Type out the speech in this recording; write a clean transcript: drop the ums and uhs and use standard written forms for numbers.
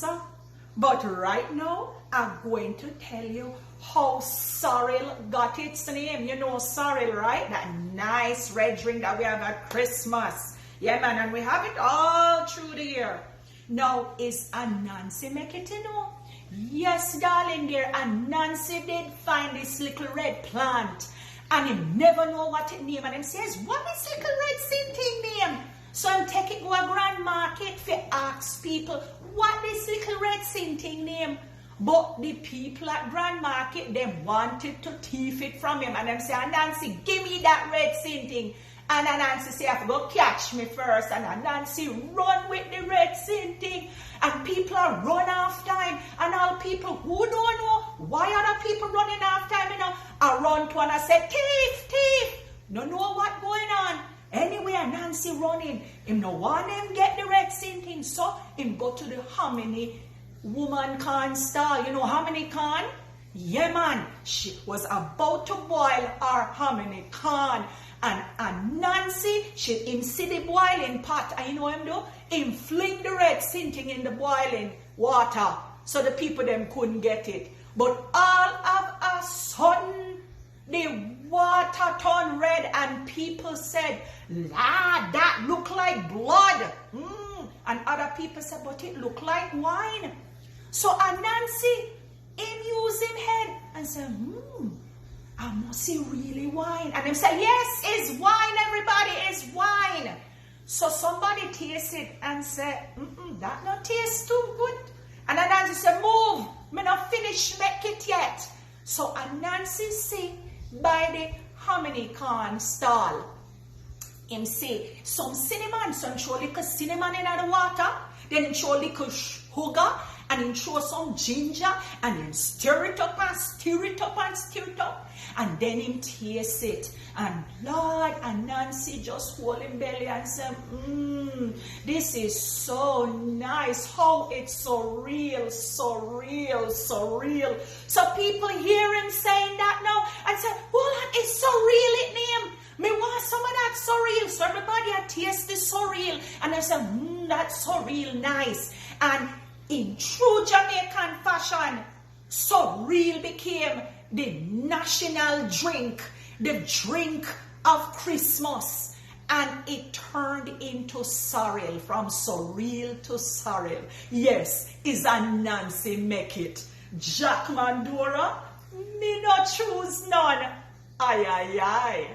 answer. But right now, I'm going to tell you how sorrel got its name. You know sorrel, right? That nice red drink that we have at Christmas. Yeah, man, and we have it all through the year. Now, is Anancy make it, you know? Yes, darling dear, Anancy did find this little red plant. And he never know what it name. And he says, what is little red scenting name? So I'm taking to a grand market for ask people, what is little red scenting name? But the people at grand market, they wanted to thief it from him. And them say, Anancy, give me that red scenting. And Anancy say, I have to go catch me first. And Anancy run with the red scenting. And people are run after him. And all people who don't know why other people running after him, you know, I run to and I say, thief, thief. No know what going on. Anyway, Anancy running. Him no want him get the red scenting. So him go to the hominy woman corn stall. You know hominy corn? Yeah, man. She was about to boil her hominy corn. And Anancy, him see the boiling pot. And you know him do? Him fling the red scenting in the boiling water. So the people them couldn't get it. But all of a sudden, the water turned red and people said, lad, that look like blood. And other people said, but it look like wine. So Anancy, him use him head and said, I must see really wine. And them say, yes, it's wine, everybody, it's wine. So somebody tasted and said, that not taste too good. And Anancy said, move, me not finish make it yet. So Anancy see by the hominy corn stall, him say, some cinnamon, some throw little cinnamon in the water, then throw little sugar, and then throw some ginger, and then stir it up and stir it up and stir it up. And then him taste it. And Lord, Anancy just hold him belly and say, this is so nice. How it's so real, so real, so real. So people hear him saying that now and say, well, it's so real it name. Me want some of that so real. So everybody had taste this so real. And I say, that's so real nice. And in true Jamaican fashion, so real became the national drink, the drink of Christmas. And it turned into sorrel, from sorrel to sorrel. Yes, is Anancy make it. Jack Mandora, me not choose none. Aye, aye, aye.